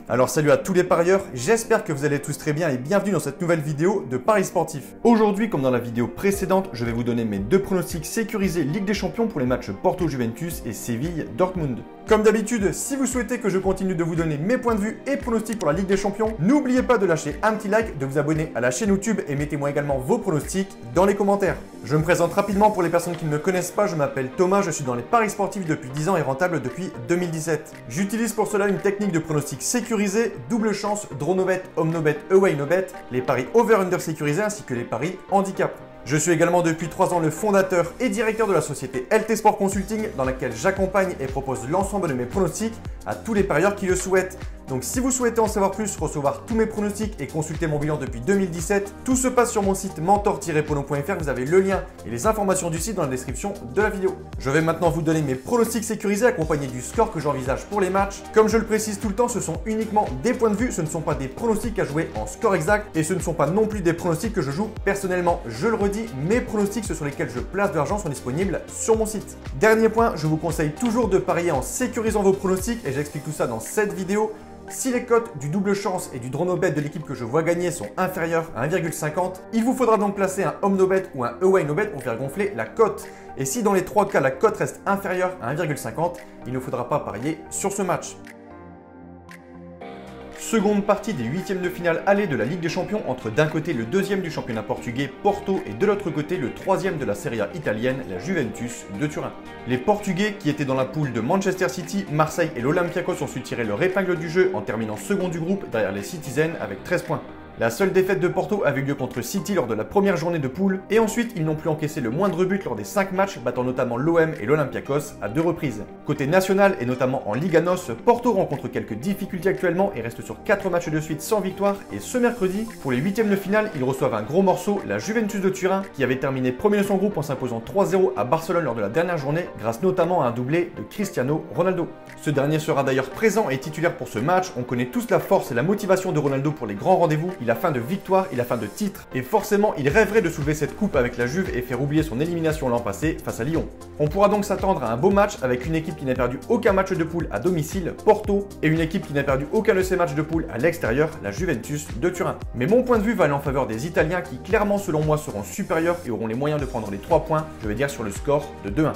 Alors salut à tous les parieurs, j'espère que vous allez tous très bien et bienvenue dans cette nouvelle vidéo de Paris Sportif. Aujourd'hui, comme dans la vidéo précédente, je vais vous donner mes deux pronostics sécurisés Ligue des Champions pour les matchs Porto-Juventus et Séville-Dortmund. Comme d'habitude, si vous souhaitez que je continue de vous donner mes points de vue et pronostics pour la Ligue des Champions, n'oubliez pas de lâcher un petit like, de vous abonner à la chaîne YouTube et mettez-moi également vos pronostics dans les commentaires. Je me présente rapidement pour les personnes qui ne me connaissent pas, je m'appelle Thomas, je suis dans les paris sportifs depuis 10 ans et rentable depuis 2017. J'utilise pour cela une technique de pronostic sécurisé, double chance, draw no bet, home no bet, away no bet, les paris over-under sécurisés ainsi que les paris handicap. Je suis également depuis 3 ans le fondateur et directeur de la société LT Sport Consulting dans laquelle j'accompagne et propose l'ensemble de mes pronostics à tous les parieurs qui le souhaitent. Donc si vous souhaitez en savoir plus, recevoir tous mes pronostics et consulter mon bilan depuis 2017, tout se passe sur mon site mentor-pono.fr, vous avez le lien et les informations du site dans la description de la vidéo. Je vais maintenant vous donner mes pronostics sécurisés accompagnés du score que j'envisage pour les matchs. Comme je le précise tout le temps, ce sont uniquement des points de vue, ce ne sont pas des pronostics à jouer en score exact et ce ne sont pas non plus des pronostics que je joue personnellement. Je le redis, mes pronostics, ceux sur lesquels je place de l'argent sont disponibles sur mon site. Dernier point, je vous conseille toujours de parier en sécurisant vos pronostics et j'explique tout ça dans cette vidéo. Si les cotes du double chance et du draw no bet de l'équipe que je vois gagner sont inférieures à 1,50, il vous faudra donc placer un home no bet ou un away no bet pour faire gonfler la cote. Et si dans les 3 cas la cote reste inférieure à 1,50, il ne faudra pas parier sur ce match. Seconde partie des huitièmes de finale aller de la Ligue des Champions entre d'un côté le deuxième du championnat portugais Porto et de l'autre côté le troisième de la Serie A italienne, la Juventus de Turin. Les Portugais qui étaient dans la poule de Manchester City, Marseille et l'Olympiakos ont su tirer leur épingle du jeu en terminant second du groupe derrière les Citizens avec 13 points. La seule défaite de Porto avait eu lieu contre City lors de la première journée de poule et ensuite ils n'ont plus encaissé le moindre but lors des 5 matchs, battant notamment l'OM et l'Olympiakos à 2 reprises. Côté national et notamment en Liga NOS, Porto rencontre quelques difficultés actuellement et reste sur 4 matchs de suite sans victoire et ce mercredi, pour les huitièmes de finale, ils reçoivent un gros morceau, la Juventus de Turin qui avait terminé premier de son groupe en s'imposant 3-0 à Barcelone lors de la dernière journée grâce notamment à un doublé de Cristiano Ronaldo. Ce dernier sera d'ailleurs présent et titulaire pour ce match, on connaît tous la force et la motivation de Ronaldo pour les grands rendez-vous, il a faim de victoire, il a faim de titre et forcément il rêverait de soulever cette coupe avec la Juve et faire oublier son élimination l'an passé face à Lyon. On pourra donc s'attendre à un beau match avec une équipe qui n'a perdu aucun match de poule à domicile, Porto, et une équipe qui n'a perdu aucun de ses matchs de poule à l'extérieur, la Juventus de Turin. Mais mon point de vue va aller en faveur des Italiens qui clairement selon moi seront supérieurs et auront les moyens de prendre les 3 points, je vais dire sur le score de 2-1.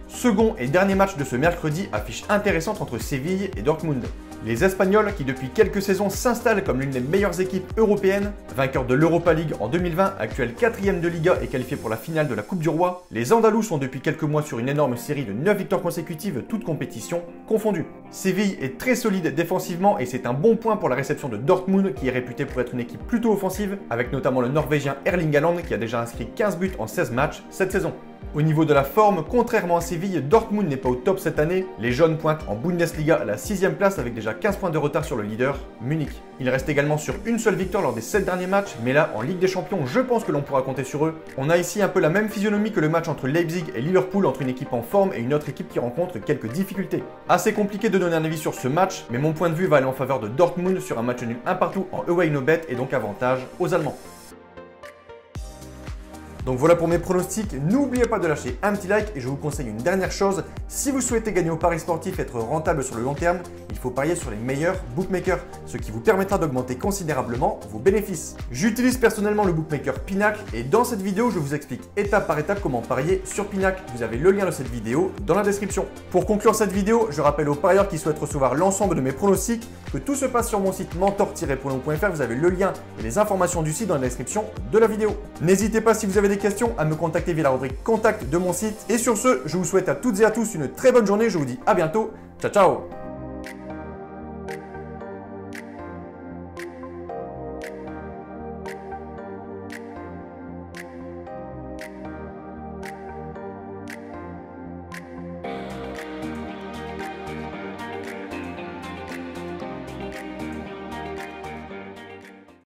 Second et dernier match de ce mercredi, affiche intéressante entre Séville et Dortmund. Les Espagnols, qui depuis quelques saisons s'installent comme l'une des meilleures équipes européennes, vainqueurs de l'Europa League en 2020, actuel 4e de Liga et qualifiés pour la finale de la Coupe du Roi, les Andalous sont depuis quelques mois sur une énorme série de 9 victoires consécutives, toutes compétitions confondues. Séville est très solide défensivement et c'est un bon point pour la réception de Dortmund qui est réputé pour être une équipe plutôt offensive, avec notamment le Norvégien Erling Haaland qui a déjà inscrit 15 buts en 16 matchs cette saison. Au niveau de la forme, contrairement à Séville, Dortmund n'est pas au top cette année. Les jaunes pointent en Bundesliga à la 6e place avec déjà 15 points de retard sur le leader, Munich. Ils restent également sur une seule victoire lors des 7 derniers matchs, mais là, en Ligue des Champions, je pense que l'on pourra compter sur eux. On a ici un peu la même physionomie que le match entre Leipzig et Liverpool, entre une équipe en forme et une autre équipe qui rencontre quelques difficultés. Assez compliqué de donner un avis sur ce match, mais mon point de vue va aller en faveur de Dortmund sur un match nul un partout en away no bet et donc avantage aux Allemands. Donc voilà pour mes pronostics, n'oubliez pas de lâcher un petit like et je vous conseille une dernière chose, si vous souhaitez gagner au paris sportif et être rentable sur le long terme, il faut parier sur les meilleurs bookmakers, ce qui vous permettra d'augmenter considérablement vos bénéfices. J'utilise personnellement le bookmaker Pinacle et dans cette vidéo, je vous explique étape par étape comment parier sur Pinacle. Vous avez le lien de cette vidéo dans la description. Pour conclure cette vidéo, je rappelle aux parieurs qui souhaitent recevoir l'ensemble de mes pronostics que tout se passe sur mon site mentor-pono.fr, vous avez le lien et les informations du site dans la description de la vidéo. N'hésitez pas si vous avez des questions à me contacter via la rubrique contact de mon site. Et sur ce, je vous souhaite à toutes et à tous une très bonne journée. Je vous dis à bientôt. Ciao, ciao!